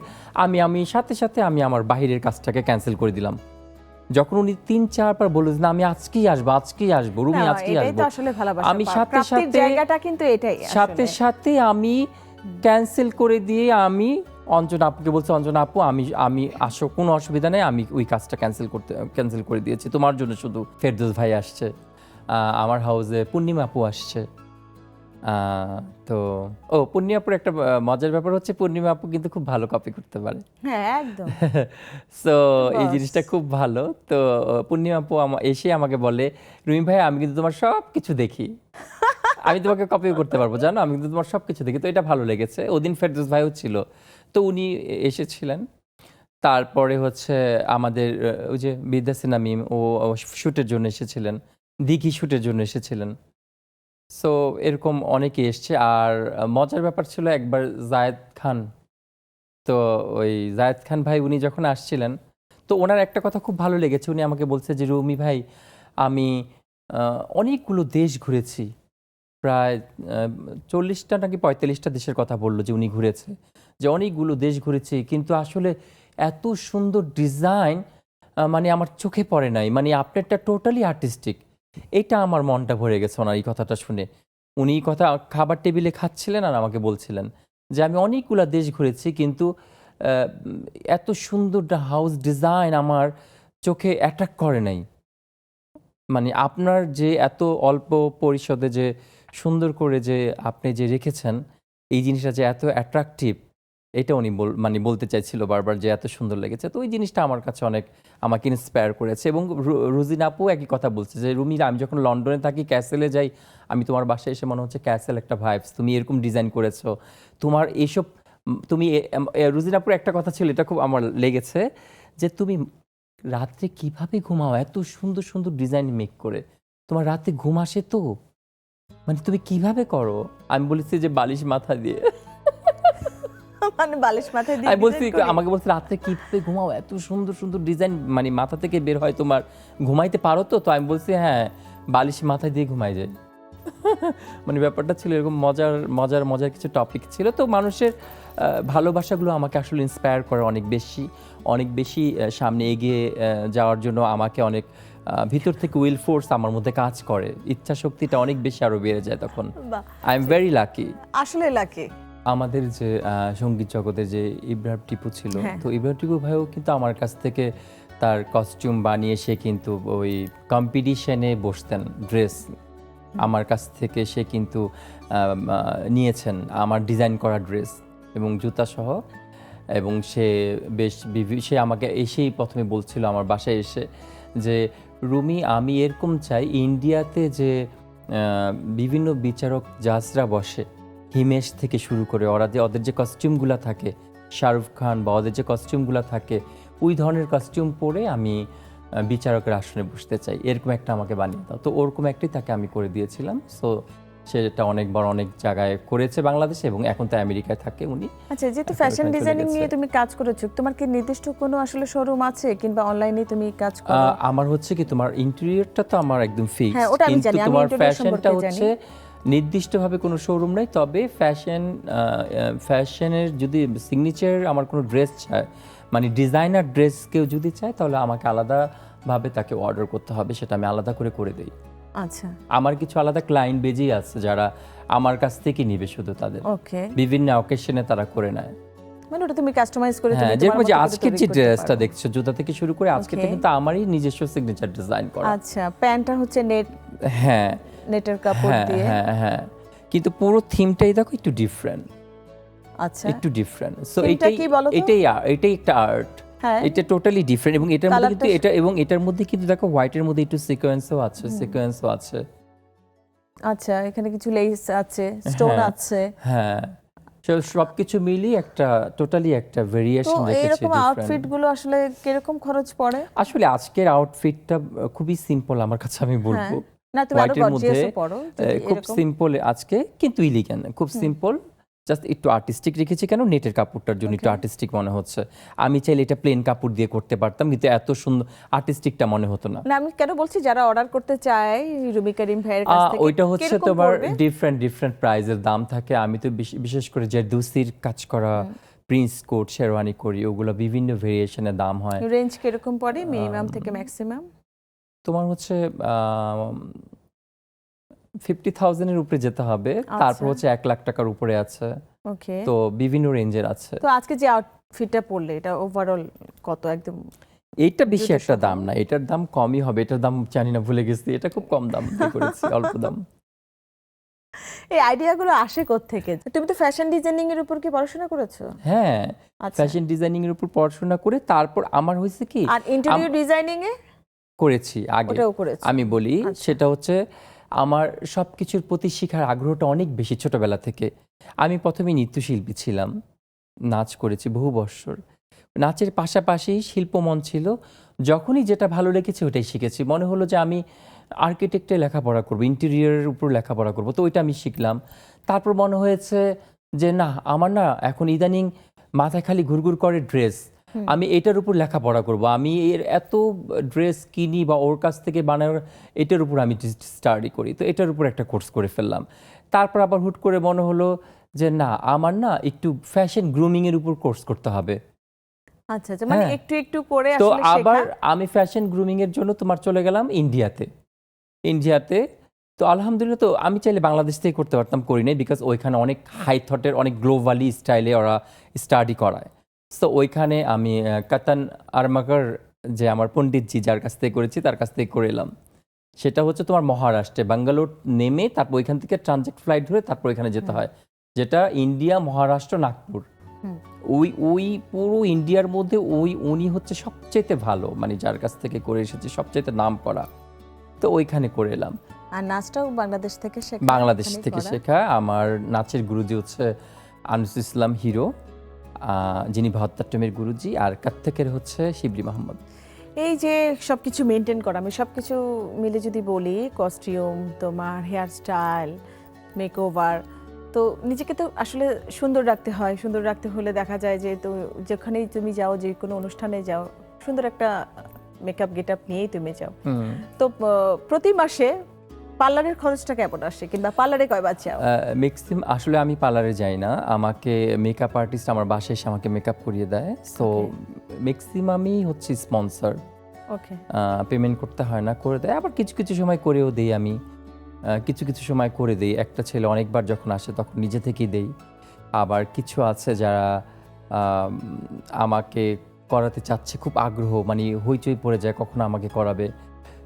আমি সাথে আমি আমার বাহিরের কাজটাকে ক্যান্সেল করে দিলাম। যখন উনি 3-4 বার বলল না আমি আজকেই আসবো রুমি, আজকেই আসবো, আমি সাথে আমি ক্যান্সেল করে দিয়ে আমি অঞ্জনা আপুকে বলছি, অঞ্জনা আপু আমি আসো, কোনো অসুবিধা নেই, আমি ওই কাজটা ক্যান্সেল করে দিয়েছি তোমার জন্য। শুধু ফেরদৌস ভাই আসছে, আমার হাউসে পূর্ণিমা আপু আসছে। তো পূর্ণিমাপুর একটা মজার ব্যাপার হচ্ছে, পূর্ণিমা আপু কিন্তু খুব ভালো কপি করতে পারে। হ্যাঁ একদম। সো এই জিনিসটা খুব ভালো। তো পূর্ণিমা আপু এসে আমাকে বলে, রুমি ভাই আমি কিন্তু তোমার সব কিছু দেখি, আমি তোমাকে কপিও করতে পারবো জানো, আমি কিন্তু তোমার সব কিছু দেখি। তো এটা ভালো লেগেছে। ওদিন ফেরদৌস ভাইও ছিল, তো উনি এসেছিলেন। তারপরে হচ্ছে আমাদের ওই যে বিদ্যাসী নামিম, ও শ্যুটের জন্য এসেছিলেন, দিঘি শ্যুটের জন্য এসেছিলেন। সো এরকম অনেকে এসছে। আর মজার ব্যাপার ছিল একবার জায়েদ খান, তো ওই জায়েদ খান ভাই উনি যখন আসছিলেন, তো ওনার একটা কথা খুব ভালো লেগেছে। উনি আমাকে বলছে যে রুমি ভাই আমি অনেকগুলো দেশ ঘুরেছি, প্রায় 40টা নাকি 45টা দেশের কথা বললো যে উনি ঘুরেছে, যে অনেকগুলো দেশ ঘুরেছি, কিন্তু আসলে এত সুন্দর ডিজাইন মানে আমার চোখে পড়ে নাই, মানে আপনারটা টোটালি আর্টিস্টিক। এটা আমার মনটা ভরে গেছে ওনার এই কথাটা শুনে। উনি এই কথা খাবার টেবিলে খাচ্ছিলেন আর আমাকে বলছিলেন যে আমি অনেকগুলো দেশ ঘুরেছি, কিন্তু এত সুন্দর হাউস ডিজাইন আমার চোখে অ্যাট্রাক্ট করে নাই। মানে আপনার যে এত অল্প পরিসরে যে সুন্দর করে যে আপনি যে রেখেছেন, এই জিনিসটা যে এত অ্যাট্রাকটিভ, এটা উনি মানে বলতে চাইছিল বারবার যে এত সুন্দর লেগেছে। তো ওই জিনিসটা আমার কাছে অনেক আমাকে ইন্সপায়ার করেছে। এবং রুজিনা আপু একই কথা বলছে যে রুমি, আমি যখন লন্ডনে থাকি, ক্যাসেলে যাই, আমি তোমার বাসায় এসে মনে হচ্ছে ক্যাসেল একটা ভাইবস, তুমি এরকম ডিজাইন করেছো, তোমার এইসব তুমি রুজিনা আপুর একটা কথা ছিল, এটা খুব আমার লেগেছে, যে তুমি রাত্রে কিভাবে ঘুমাও এত সুন্দর সুন্দর ডিজাইন মেক করে, তোমার রাতে ঘুম আসে তো, মানে তুমি কিভাবে করো? আমি বলেছি যে বালিশ মাথা দিয়ে। মানে বালিশ মাথায় দিয়ে আমি বলছি, design করি? আমাকে বলছে রাত্রে কিভাবে ঘুমাও, এত সুন্দর সুন্দর ডিজাইন মানে মাথা থেকে বের হয় তোমার, ঘুমাইতে পারো তো? তো আমি বলছি হ্যাঁ, বালিশ মাথায় দিয়ে ঘুমাই যায়। মানে ব্যাপারটা ছিল এরকম, মজার মজার মজার কিছু টপিক ছিল। তো মানুষের ভালোবাসাগুলো আমাকে আসলে ইন্সপায়ার করে অনেক বেশি, অনেক বেশি সামনে এগিয়ে যাওয়ার জন্য আমাকে অনেক ভিতর থেকে উইল ফোর্স আমার মধ্যে কাজ করে, ইচ্ছা শক্তিটা অনেক বেশি আরো বেড়ে যায় তখন। বাহ, আই এম ভেরি লাকি। আসলে লাকি। আমাদের যে সঙ্গীত জগতে যে ইব্রাহিম টিপু ছিল, হ্যাঁ। তো ইব্রাহিম টিপু ভাইও কিন্তু আমার কাছ থেকে তার কস্টিউম বানিয়ে সে কিন্তু ওই কম্পিটিশনে বসতেন, ড্রেস আমার কাছ থেকে সে কিন্তু নিয়েছেন আমার ডিজাইন করা ড্রেস এবং জুতা সহ। এবং সে বেশ সে আমাকে এসেই প্রথমে বলছিল আমার বাসায় এসে যে রুমি, আমি এরকম চাই ইন্ডিয়াতে যে বিভিন্ন বিচারক জাজরা বসে, হিমেশ থেকে শুরু করে ওরা যে ওদের যে কস্টিউমগুলো থাকে, শাহরুখ খান বা ওদের যে কস্টিউমগুলো থাকে, ওই ধরনের কস্টিউম পরে আমি বিচারকের আসনে বসতে চাই, এরকম একটা আমাকে বানিয়ে দাও। তো ওরকম একটাই তাকে আমি করে দিয়েছিলাম। সো সেটা অনেকবার অনেক জায়গায় করেছে বাংলাদেশে, এবং এখন তো আমেরিকায় থাকে উনি। আচ্ছা, যেহেতু এখন ফ্যাশন ওখানে চলে ডিজাইনিং গেছে। নিয়ে তুমি কাজ করেছো, তোমার কি নির্দিষ্ট কোনো আসলে শোরুম আছে কিংবা অনলাইনে তুমি কাজ করো? আমার হচ্ছে কি, তোমার ইন্টেরিয়রটা তো আমার একদম ফিক্স, হ্যাঁ, ওটা আমি কিন্তু জানি, আমি তোমার interior ফ্যাশনটা সম্পর্কে হচ্ছে নির্দিষ্টভাবে কোনো শোরুম নেই। তবে ফ্যাশনের যদি সিগনেচার আমার কোনো ড্রেস চায়, মানে ডিজাইনার ড্রেস কেউ যদি চায়, তাহলে আমাকে আলাদাভাবে তাকে অর্ডার করতে হবে, সেটা আমি আলাদা করে করে দিই। আচ্ছা, আমার কিছু আলাদা ক্লায়েন্ট বেজেই আছে যারা আমার কাছ থেকে নিবে, শুধু তাদের ওকে। বিভিন্ন অকেশনে তারা করে নেয়। মানে ওটা তুমি কাস্টমাইজ করে তুমি হ্যাঁ, তোমার যেরকম মতো যে করে আজকের তৈরি যে করতে ড্রেসটা পারো। দেখছো, জুতা থেকে শুরু করে আজকেরটা Okay. কিন্তু আমারই নিজস্ব সিগনেচার ডিজাইন করা। আচ্ছা, প্যান্টটা হচ্ছে হ্যাঁ নেটের কাপড় হ্যাঁ দিয়ে। হ্যাঁ হ্যাঁ, কিন্তু পুরো থিমটাই দেখো একটু ডিফারেন্ট, আচ্ছা, একটু ডিফারেন্ট। সো Theme টা এটাই কি বলো তো? এটাই একটা আর্ট। হ্যাঁ। এটা টোটালি ডিফারেন্ট, এবং এটার মধ্যে কিন্তু Colourটা- এটার মধ্যে কিন্তু দেখো হোয়াইটের মধ্যে একটু সিকোয়েন্সও আছে। আচ্ছা, এখানে কিছু লেস আছে, স্টোন হ্যাঁ, আছে। হ্যাঁ, সবকিছু মিলিয়ে একটা টোটালি একটা তো ভেরিয়েশন রেখেছে, এরকম আউটফিট ডিফারেন্ট। গুলো আসলে কিরকম খরচ পড়ে? আসলে আজকের আউটফিটটা খুবই সিম্পল আমার কাছে, আমি বলবো। হ্যাঁ, না, তুমি আরো হোয়াইটের মধ্যে গর্জিয়াসও পড়ো যদি খুব এরকম। সিম্পল আজকে, কিন্তু ইলিগান, খুব সিম্পল, জাস্ট একটু আর্টিস্টিক রেখেছি। কেন? নেটের কাপড়টার জন্য একটু আর্টিস্টিক মনে হচ্ছে। আমি চাইলে এটা প্লেন কাপড় দিয়ে করতে পারতাম, কিন্তু এত সুন্দর আর্টিস্টিকটা মনে হতো না। না, আমি কেন বলছি, যারা অর্ডার করতে চায় রুমি করিম ভাইয়ের কাছ থেকে, ওইটা হচ্ছে কিরকম তোমার পড়বে? ডিফারেন্ট প্রাইজের দাম থাকে। আমি তো বিশেষ করে জারদৌসির কাজ করা প্রিন্স কোট শেরওয়ানি করি, ওগুলো বিভিন্ন ভেরিয়েশনের দাম হয়। রেঞ্জ কিরকম পড়ে মিনিমাম থেকে ম্যাক্সিমাম? তোমার হচ্ছে 50,000-এর উপরে যেতে হবে, তারপর হচ্ছে 1 লাখ টাকার উপরে আছে, ওকে। তো বিভিন্ন রেঞ্জের আছে। তো আজকে যে আউটফিটটা পরলে, এটা ওভারঅল কত? একদম এইটা বেশি জুতো একটা সহ? দাম না, এটার দাম কমই হবে, এটার দাম জানি না, ভুলে গেছি, এটা খুব কম দাম দিয়ে করেছি, অল্প দাম। এই আইডিয়াগুলো আসে কোত্থেকে? তুমি তো ফ্যাশন ডিজাইনিং এর উপর কি পড়াশোনা করেছো? হ্যাঁ, আচ্ছা। ফ্যাশন ডিজাইনিং এর উপর পড়াশোনা করে তারপর আমার হয়েছে কি, আর ইন্টেরিয়র ডিজাইনিং এ করেছি আগে, ওটাও করেছো? আমি বলি আচ্ছা। সেটা হচ্ছে আমার সবকিছুর প্রতি শেখার আগ্রহটা অনেক বেশি ছোটবেলা থেকে। আমি প্রথমে নৃত্যশিল্পী ছিলাম, নাচ করেছি বহু বৎসর, নাচের পাশাপাশি শিল্পমন ছিল। যখনই যেটা ভালো লেগেছে ওটাই শিখেছি। মনে হলো যে আমি আর্কিটেক্টে লেখাপড়া করব, ইন্টেরিয়রের উপর লেখাপড়া করব, তো ওইটা আমি শিখলাম। তারপর মনে হয়েছে যে না, আমার না এখন ইদানিং মাথায় খালি ঘুরঘুর করে ড্রেস, আমি এটার উপর লেখাপড়া করব, আমি এর এত ড্রেস কিনি বা ওর কাছ থেকে বানানোর, এটার উপর আমি স্টাডি করি, তো এটার উপর একটা কোর্স করে ফেললাম। তারপর আবার হুট করে মনে হলো যে না, আমার না একটু ফ্যাশন গ্রুমিং এর উপর কোর্স করতে হবে। আচ্ছা আচ্ছা, মানে হ্যাঁ। একটু একটু করে তো আসলে আবার শেখা। আমি ফ্যাশন গ্রুমিং এর জন্য তোমার চলে গেলাম ইন্ডিয়াতে। তো আলহামদুলিল্লাহ, তো আমি চাইলে বাংলাদেশ থেকে করতে পারতাম, করি নাই, বিকজ ওইখানে অনেক হাই থটের, অনেক গ্লোবালি স্টাইলে ওরা স্টাডি করায়। তো ওইখানে আমি কাতান আরমাকার, যে আমার পণ্ডিতজি যার কাছ থেকে করেছি, তার কাছ থেকে করে এলাম। সেটা হচ্ছে তোমার মহারাষ্ট্রে ব্যাঙ্গালোর নেমে, তারপর ওইখান থেকে ট্রানজিট ফ্লাইট ধরে তারপর ওইখানে যেতে হয়, যেটা ইন্ডিয়া, মহারাষ্ট্র, নাগপুর, ওই ওই পুরো ইন্ডিয়ার মধ্যে উনি হচ্ছে সবচেয়ে ভালো, মানে যার কাছ থেকে করে এসেছে সবচেয়ে নাম করা। তো ওইখানে করে এলাম। আর নাচটাও বাংলাদেশ থেকে শেখা? বাংলাদেশ থেকে শেখা। আমার নাচের গুরুজি হচ্ছে আনিস ইসলাম হিরো, যিনি ভারতনাট্যমের গুরুজি, আর কত্থকের হচ্ছে শিবলি মাহমুদ। এই যে সবকিছু মেনটেন করা, আমি সবকিছু মিলে যদি বলি, কস্টিউম, তোমার হেয়ার স্টাইল, মেকওভার, তো নিজেকে তো আসলে সুন্দর রাখতে হয়। সুন্দর রাখতে হলে দেখা যায় যে তো যেখানেই তুমি যাও, যে কোনো অনুষ্ঠানে যাও, সুন্দর একটা মেকআপ গেটআপ নিয়েই তুমি যাও। তো প্রতি মাসে পার্লারের খরচটা কেমন আসে, কিংবা পার্লারে কয়বার যাও? ম্যাক্সিমাম আসলে আমি পার্লারে যাই না, আমাকে মেকআপ আর্টিস্ট আমার বাসায় এসে আমাকে মেকআপ করিয়ে দেয়। সো ম্যাক্সিমামই হচ্ছে স্পন্সর, ওকে, পেমেন্ট করতে হয় না, করে দেয়। আবার কিছু কিছু সময় করেও দেই আমি, কিছু কিছু সময় করে দেই। একটা ছেলে অনেকবার যখন আসে তখন নিজে থেকেই দেই। আবার কিছু আছে যারা আমাকে করাতে চাচ্ছে, খুব আগ্রহ, মানে হইচই পড়ে যায় কখনো আমাকে করাবে,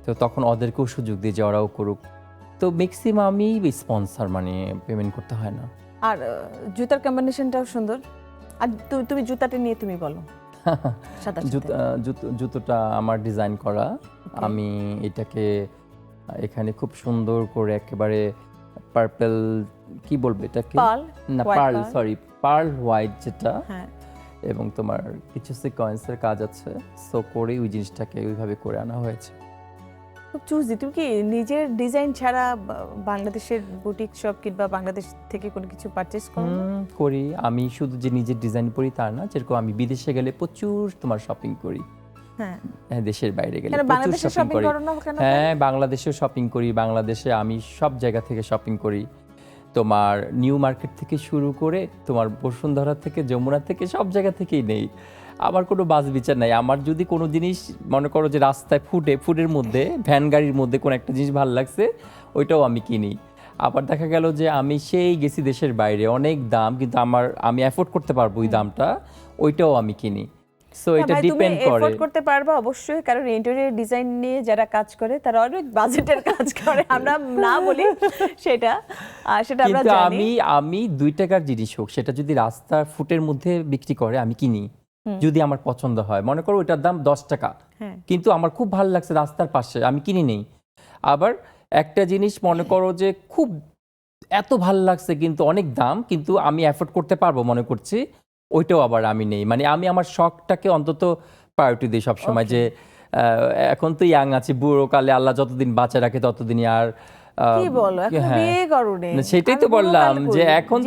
তো তখন ওদেরকেও সুযোগ দিই যে ওরাও করুক। তো ম্যাক্সিমামই স্পন্সর, মানে পেমেন্ট করতে হয় না। আর জুতার কম্বিনেশনটাও সুন্দর। আর তুমি জুতাটা নিয়ে তুমি বলো। সাদা জুতোটা আমার ডিজাইন করা। আমি এটাকে এখানে খুব সুন্দর করে একেবারে পার্পল, কি বলবো এটাকে, না পার্ল, সরি পার্ল হোয়াইট যেটা, এবং তোমার কিছু সিকোয়েন্সের কাজ আছে, সো করে ওই জিনিসটাকে ওইভাবে করে আনা হয়েছে। খুব চুজি। তুমি কি নিজের ডিজাইন ছাড়া বাংলাদেশের বুটিক শপ কিংবা বাংলাদেশ থেকে কোনো কিছু পারচেজ করো? করি। আমি শুধু যে নিজের ডিজাইন করি তা না, যেরকম আমি বিদেশে গেলে প্রচুর তোমার শপিং করি। হ্যাঁ, দেশের বাইরে গেলে প্রচুর শপিং করি। হ্যাঁ, বাংলাদেশেও শপিং করি। বাংলাদেশে আমি সব জায়গা থেকে শপিং করি, তোমার নিউ মার্কেট থেকে শুরু করে তোমার বসুন্ধরা থেকে, যমুনা থেকে, সব জায়গা থেকেই নেই। আমার কোনো বাজ বিচার নাই। আমার যদি কোনো জিনিস মনে করো যে রাস্তায় ফুডের মধ্যে, ভ্যান গাড়ির মধ্যে কোনো একটা জিনিস ভালো লাগছে, ওইটাও আমি কিনি। আবার দেখা গেল যে আমি সেই গেছি দেশের বাইরে, অনেক দাম, কিন্তু আমি অ্যাফোর্ড করতে পারবো ওই দামটা, ওইটাও আমি কিনি। সো এটা ডিপেন্ড করে। এফোর্ড করতে পারবা অবশ্যই, কারণ ইন্টেরিয়র ডিজাইন নিয়ে যারা কাজ করে তারা অনেক বাজেটের কাজ করে, আমরা না বলি সেটা আমরা জানি। আমি 2 টাকার জিনিস হোক, সেটা যদি রাস্তার ফুটের মধ্যে বিক্রি করে আমি কিনি, যদি আমার পছন্দ হয়। মনে করো ওইটার দাম 10 টাকা, কিন্তু আমার খুব ভালো লাগছে রাস্তার পাশে, আমি কিনি নেই। আবার একটা জিনিস মনে করো যে খুব এত ভালো লাগছে কিন্তু অনেক দাম, কিন্তু আমি অ্যাফোর্ড করতে পারবো মনে করছি, ওইটাও আবার আমি নেই। মানে আমি আমার শখটাকে অন্তত প্রায়োরিটি দিই সবসময়, যে এখন তো ইয়াং আছি, বুড়ো কালে আল্লাহ যতদিন বাঁচা রাখে ততদিনই। আর কি বলো, এখন বিয়ে করোনি? সেটাই তো বললাম যে এখন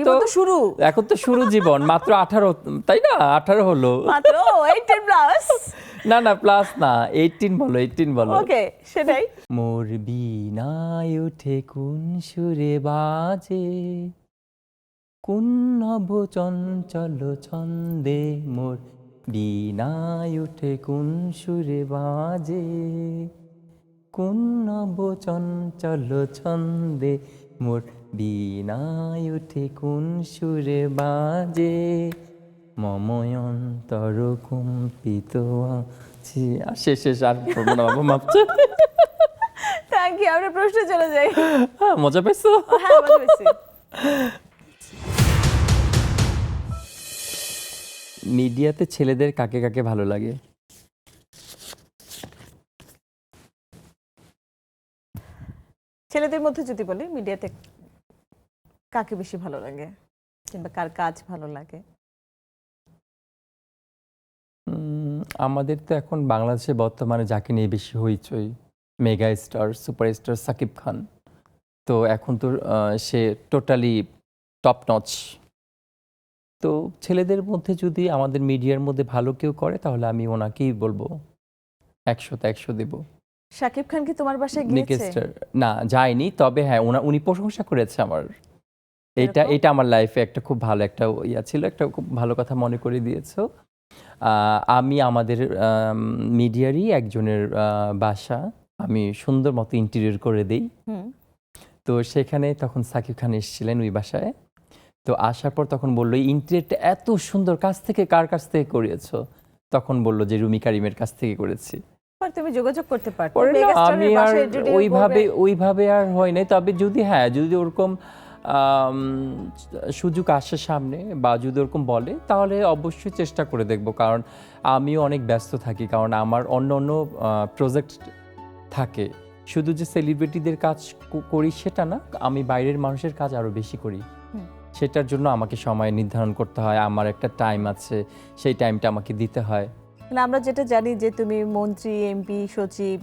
তো শুরু জীবন, মাত্র 18, তাই না? 18 হলো মাত্র, 18 প্লাস না প্লাস না, 18 বলো, 18 বলো। ওকে, সেটাই। মোর বিনায় উঠে কোন সুরে বাজে, কোন নব চঞ্চল ছন্দে, মোর বিনায় উঠে কোন সুরে বাজে, কোন নব চঞ্চল ছন্দে, মোর বিনায় উঠে কোন সুরে বাজে, মময় অন্তর কম্পিত আছে। শেষ আর পড়বো না বাবা, মাপছে। Thank you. আমরা প্রশ্নে চলে যাই। মজা পাইছো? হ্যাঁ, মজা পাইছি। মিডিয়াতে ছেলেদের কাকে কাকে ভালো লাগে? ছেলেদের মধ্যে যদি বলি, মিডিয়াতে কাকে বেশি ভালো লাগে, কিংবা কার কাজ ভালো লাগে? আমাদের তো এখন বাংলাদেশে বর্তমানে যাকে নিয়ে বেশি হইচই, mega star, superstar Shakib Khan. তো এখন তো সে টোটালি টপ নচ। তো ছেলেদের মধ্যে যদি আমাদের মিডিয়ার মধ্যে ভালো কেউ করে, তাহলে আমি ওনাকেই বলবো, 100তে 100 দেব। সাকিব খান কি তোমার বাসায় গিয়েছে? না, যায়নি, তবে হ্যাঁ উনি প্রশংসা করেছে আমার। এটা আমার লাইফে একটা খুব ভালো একটা ইয়া ছিল, একটা খুব ভালো কথা মনে করে দিয়েছো। আমি আমাদের মিডিয়ারই একজনের বাসা আমি সুন্দর মতো ইন্টেরিয়র করে দেই। তো সেখানে তখন সাকিব খান এসেছিলেন ওই বাসায়। তো আসার পর তখন বললো, ইন্টেরিয়রটা এত সুন্দর, কার কাছ থেকে করিয়েছো? তখন বললো যে রুমি কারিমের কাছ থেকে করেছি। তুমি যোগাযোগ করতে পারতে। আমি আর ওইভাবে আর হয় নাই। তবে যদি ওরকম আম, সুযোগ আসে সামনে বা যদি ওরকম বলে তাহলে অবশ্যই চেষ্টা করে দেখব, কারণ আমিও অনেক ব্যস্ত থাকি, কারণ আমার অন্য অন্য প্রজেক্ট থাকে। শুধু যে সেলিব্রিটিদের কাজ করি সেটা না, আমি বাইরের মানুষের কাজ আরও বেশি করি। সেটার জন্য আমাকে সময় নির্ধারণ করতে হয়, আমার একটা টাইম আছে, সেই টাইমটা আমাকে দিতে হয়। মানে আমরা যেটা জানি যে তুমি মন্ত্রী, এমপি, সচিব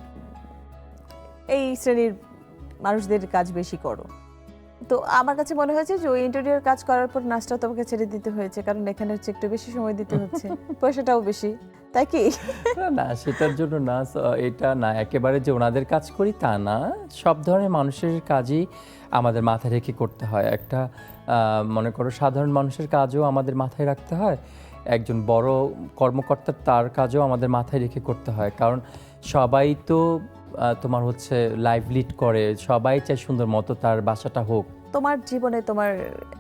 এই শ্রেণীর মানুষদের কাজ বেশি করো। তো আমার কাছে মনে হয়েছে যে ওই ইন্টেরিয়র কাজ করার পর নাচটাও তোমাকে ছেড়ে দিতে হয়েছে, কারণ এখানে হচ্ছে একটু বেশি সময় দিতে হচ্ছে, পয়সাটাও বেশি, তাই কি? না না, সেটার জন্য না, এটা না একেবারে যে ওনাদের কাজ করি তা না। সব ধরনের মানুষের কাজই আমাদের মাথায় রেখে করতে হয়। একটা মনে করো সাধারণ মানুষের কাজও আমাদের মাথায় রাখতে হয়, একজন বড় কর্মকর্তার তার কাজও আমাদের মাথায় রেখে করতে হয়, কারণ সবাই তো তোমার হচ্ছে লাইভ লিড করে, সবাই চায় সুন্দর মতো তার বাসাটা হোক। তোমার জীবনে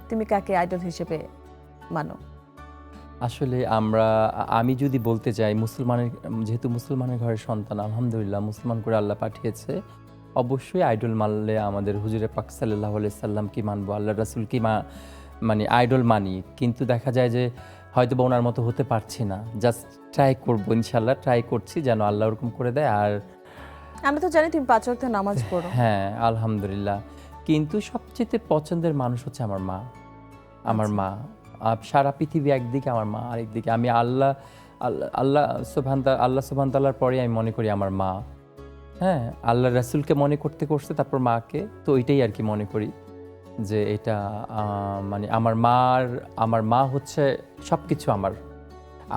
তুমি কাকে আইডল হিসেবে মানো? আসলে আমি যদি বলতে যাই, যেহেতু মুসলমানের ঘরের সন্তান, আলহামদুলিল্লাহ মুসলমান করে আল্লাহ পাঠিয়েছে, অবশ্যই আইডল মানলে আমাদের হুজুরে পাক সাল্লাল্লাহু আলাইহি সাল্লাম কি মানবো, আল্লাহ রাসূল কি মানে আইডল মানি, কিন্তু দেখা যায় যে হয়তো বা ওনার মতো হতে পারছি না। জাস্ট ট্রাই করবো, ইনশাল্লাহ ট্রাই করছি যেন আল্লাহ ওরকম করে দেয়। আর আমরা তো জানি তুমি 5 ওয়াক্ত নামাজ পড়ো। হ্যাঁ আলহামদুলিল্লাহ, কিন্তু সবচেয়ে পছন্দের মানুষ হচ্ছে আমার মা। আমার মা, সারা পৃথিবী একদিকে, আমার মা আরেকদিকে। আমি আল্লাহ সুবহান তাআলার পরে আমি মনে করি আমার মা। হ্যাঁ, আল্লাহ রাসূলকে মনে করতে করতে তারপর মাকে, তো এটাই আর কি মনে করি যে এটা মানে আমার মা হচ্ছে সব কিছু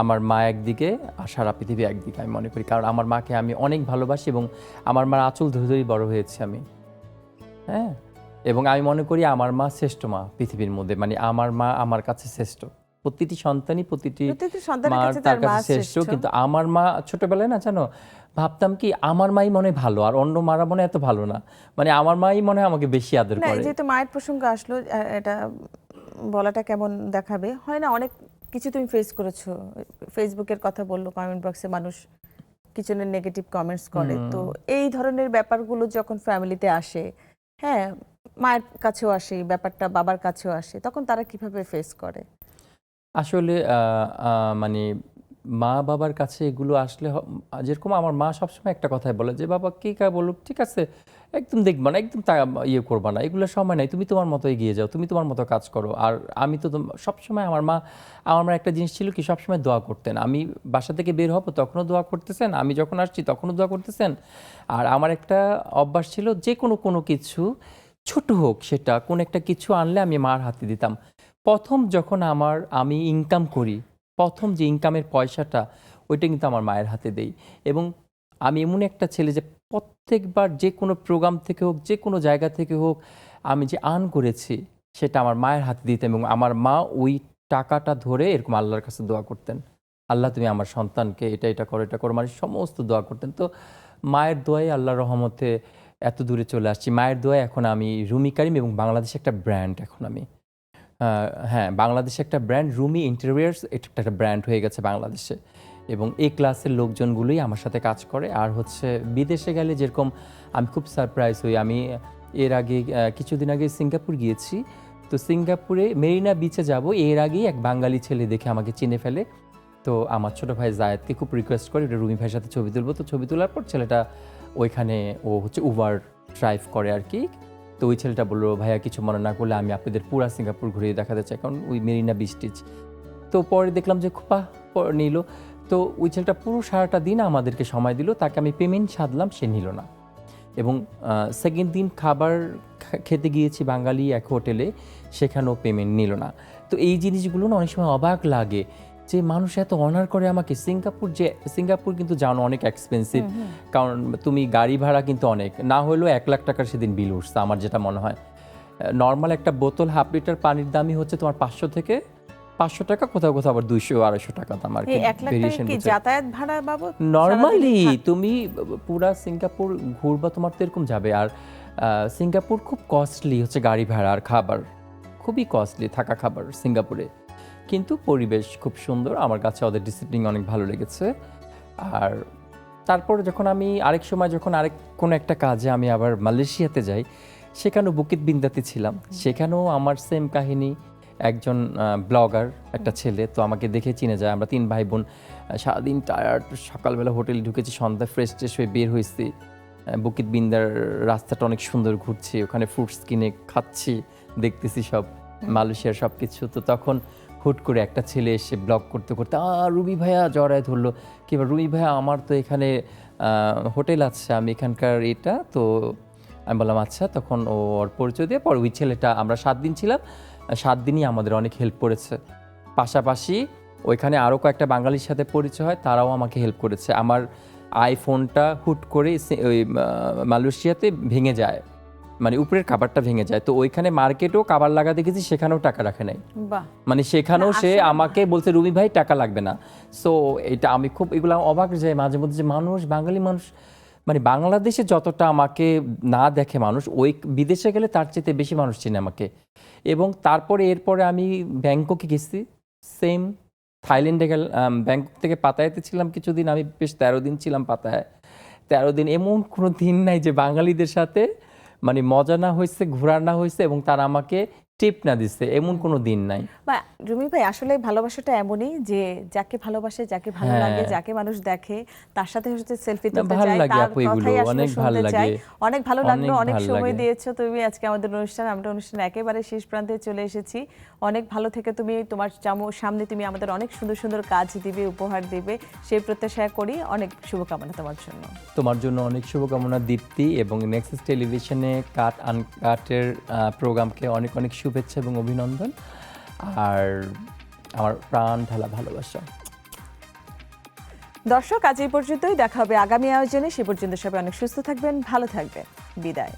আমার মা একদিকে আর সারা পৃথিবী একদিকে আমি মনে করি, কারণ আমার মাকে আমি অনেক ভালোবাসি এবং আমার মার আঁচল ধরে ধরেই বড় হয়েছি আমি। হ্যাঁ, এবং আমি মনে করি আমার মা শ্রেষ্ঠ মা পৃথিবীর মধ্যে, মানে আমার মা আমার কাছে শ্রেষ্ঠ। প্রতিটি সন্তানই প্রতিটি সন্তানের মার কাছে তার কাছে শ্রেষ্ঠ, কিন্তু আমার মা ছোটবেলায় না জানো ভাবতাম কি আমার মাই মনে হয় ভালো আর অন্য মারা মনে হয় এত ভালো না, মানে আমার মাই মনে হয় আমাকে বেশি আদর না, করে। যেহেতু মায়ের প্রসঙ্গ আসলো, এটা বলাটা কেমন দেখাবে হয় না, অনেক কিছু তুমি ফেস করেছো। ফেসবুকের কথা বললো, কমেন্ট বক্সে মানুষ কিচেনের নেগেটিভ কমেন্টস করে, তো এই ধরনের ব্যাপারগুলো যখন ফ্যামিলিতে আসে, হ্যাঁ মায়ের কাছেও আসে ব্যাপারটা, বাবার কাছেও আসে, তখন তারা কিভাবে ফেস করে? আসলে মানে মা বাবার কাছে এগুলো আসলে যেরকম আমার মা সবসময় একটা কথাই বলে যে বাবা কি কা বলুক ঠিক আছে, একদম দেখবা না, একদম ইয়ে করবা না, এগুলো সময় নাই, তুমি তোমার মতো এগিয়ে যাও, তুমি তোমার মতো কাজ করো। আর আমি তো সবসময় আমার মা একটা জিনিস ছিল কি, সবসময় দোয়া করতেন। আমি বাসা থেকে বের হবো তখনও দোয়া করতেছেন, আমি যখন আসছি তখনও দোয়া করতেছেন। আর আমার একটা অভ্যাস ছিল যে কোনো কিছু ছোট হোক সেটা, কোন একটা কিছু আনলে আমি মার হাতে দিতাম। প্রথম যখন আমি ইনকাম করি, প্রথম যে ইনকামের পয়সাটা ওইটা কিন্তু আমার মায়ের হাতে দেই। এবং আমি এমন একটা ছেলে যে প্রত্যেকবার যে কোনো প্রোগ্রাম থেকে হোক, যে কোনো জায়গা থেকে হোক, আমি যে আর্ন করেছি সেটা আমার মায়ের হাতে দিতাম, এবং আমার মা ওই টাকাটা ধরে এরকম আল্লাহর কাছে দোয়া করতেন, আল্লাহ তুমি আমার সন্তানকে এটা করো, এটা করো, মানে সমস্ত দোয়া করতেন। তো মায়ের দোয়াই আল্লাহর রহমতে এত দূরে চলে আসছি। মায়ের দোয়ায় এখন আমি রুমি কারিম, এবং বাংলাদেশে একটা ব্র্যান্ড, এখন আমি হ্যাঁ বাংলাদেশে একটা ব্র্যান্ড রুমি ইন্টেরিয়ার্স, এটা একটা ব্র্যান্ড হয়ে গেছে বাংলাদেশে, এবং এই ক্লাসের লোকজনগুলোই আমার সাথে কাজ করে। আর হচ্ছে বিদেশে গেলে যেরকম আমি খুব সারপ্রাইজ হই, আমি এর আগে কিছুদিন আগে সিঙ্গাপুর গিয়েছি, তো সিঙ্গাপুরে মেরিনা বিচে যাব, এর আগেই এক বাঙালি ছেলে দেখে আমাকে চিনে ফেলে। তো আমার ছোটো ভাই জায়েদকে খুব রিকোয়েস্ট করে এটা রুমি ভাইয়ের সাথে ছবি তুলবো, তো ছবি তোলার পর ছেলেটা ওইখানে ও হচ্ছে উবার ড্রাইভ করে আর কি, তো ওই ছেলেটা বললো ভাইয়া কিছু মনে না করলে আমি আপনাদের পুরা সিঙ্গাপুর ঘুরিয়ে দেখাতে চাই, কারণ ওই মেরিনা বিচ টিচ। তো পরে দেখলাম যে খুব নিল, তো ওই ছেলেটা পুরো সারাটা দিন আমাদেরকে সময় দিল, তাকে আমি পেমেন্ট সাধলাম, সে নিল না। এবং সেকেন্ড দিন খাবার খেতে গিয়েছি বাঙালি এক হোটেলে, সেখানেও পেমেন্ট নিল না। তো এই জিনিসগুলো না অনেক সময় অবাক লাগে যে মানুষ এত অনার করে আমাকে। সিঙ্গাপুর কিন্তু জানো অনেক এক্সপেন্সিভ, কারণ তুমি গাড়ি ভাড়া কিন্তু অনেক, না হলেও 1 লাখ টাকার সেদিন বিল উঠছে আমার যেটা মনে হয়। নর্মাল একটা বোতল 1/2 লিটার পানির দামই হচ্ছে তোমার 500 থেকে 500 টাকা, কোথাও কোথাও আবার 200-250 টাকা দাম আর কি, 1 লাখ টাকা কি যাতায়াত ভাড়া বাবদ? নর্মালি তুমি পুরা সিঙ্গাপুর ঘুরবা তোমার তো এরকম যাবে। আর সিঙ্গাপুর খুব কস্টলি হচ্ছে গাড়ি ভাড়া আর খাবার, খুবই কস্টলি থাকা খাবার সিঙ্গাপুরে, কিন্তু পরিবেশ খুব সুন্দর, আমার কাছে ওদের ডিসিপ্লিন অনেক ভালো লেগেছে। আর তারপর যখন আমি আরেক সময় যখন কোনো একটা কাজে আমি আবার মালয়েশিয়াতে যাই, সেখানেও বুকিত বিন্দাতে ছিলাম, সেখানেও আমার সেম কাহিনী। একজন ব্লগার একটা ছেলে তো আমাকে দেখে চিনে যায়, আমরা 3 ভাই বোন সারাদিন টায়ার্ড, সকালবেলা হোটেলে ঢুকেছি, সন্ধ্যায় ফ্রেশ ট্রেশ হয়ে বের হয়েছি, বুকিত বিন্দার রাস্তাটা অনেক সুন্দর, ঘুরছি ওখানে, ফ্রুটস কিনে খাচ্ছি, দেখতেছি সব মালয়েশিয়ার সব কিছু। তো তখন হুট করে একটা ছেলে এসে ব্লগ করতে করতে রুবি ভাইয়া জড়ায় ধরলো, কিংবা রুবি ভাইয়া আমার তো এখানে হোটেল আছে, আমি এখানকার এটা। তো আমি বললাম আচ্ছা, তখন ওর পরিচয় দিয়ে পরে ওই ছেলেটা, আমরা 7 দিন ছিলাম, 7 দিনই আমাদের অনেক হেল্প করেছে। পাশাপাশি ওইখানে আরও কয়েকটা বাঙালির সাথে পরিচয় হয়, তারাও আমাকে হেল্প করেছে। আমার আইফোনটা হুট করে ওই মালয়েশিয়াতে ভেঙে যায়, মানে উপরের কাভারটা ভেঙে যায়, তো ওইখানে মার্কেটেও কাভার লাগা দেখেছি, সেখানেও টাকা রাখে নাই। বাহ, মানে সেখানেও না, সে আসলে আমাকে বলছে রুমি ভাই টাকা লাগবে না। সো এটা আমি খুব এগুলো অবাক যাই মাঝে মধ্যে, যে মানুষ, বাঙালি মানুষ, মানে বাংলাদেশে যতটা আমাকে না দেখে মানুষ, ওই বিদেশে গেলে তার চেয়ে বেশি মানুষ চিনে আমাকে। এবং তারপরে এরপরে আমি ব্যাংককে গেছি, সেম। থাইল্যান্ডে গেলাম, ব্যাংকক থেকে পাতায়াতে ছিলাম কিছুদিন, আমি বেশ 13 দিন ছিলাম পাতায়। 13 দিন এমন কোনো দিন নাই যে বাঙালিদের সাথে মানে মজা না হয়েছে, ঘোরা না হয়েছে এবং তারা আমাকে টিপ না দিচ্ছে, এমন কোনো দিন নাই। বা রুমি ভাই, আসলে ভালোবাসাটা এমনই যে যাকে ভালোবাসে, যাকে ভালো লাগে, যাকে মানুষ দেখে, তার সাথে হচ্ছে সেলফি তুলতে ভালো চায়, লাগে তার আপু, এগুলো কথাই আসলে অনেক ভালো শুনতে চায়। লাগে, অনেক ভালো লাগলো, অনেক অনেক ভালো সময় লাগে। দিয়েছো তুমি আজকে আমাদের অনুষ্ঠান। আমরা অনুষ্ঠান একেবারে শেষ প্রান্তে চলে এসেছি। অনেক ভালো থেকে তুমি, তোমার সামনে তুমি আমাদের অনেক সুন্দর সুন্দর কাজ দিবে, উপহার দিবে, সেই প্রত্যাশা করি। অনেক শুভকামনা তোমার জন্য। তোমার জন্য অনেক শুভকামনা দীপ্তি, এবং নেক্সাস টেলিভিশনে কাট আনকাটের প্রোগ্রামকে অনেক অনেক শুভেচ্ছা এবং অভিনন্দন, আর আমার প্রাণ ঢালা ভালোবাসা। দর্শক, আজ এই পর্যন্তই, দেখা হবে আগামী আয়োজনে। সে পর্যন্ত সবাই অনেক সুস্থ থাকবেন, ভালো থাকবেন। বিদায়।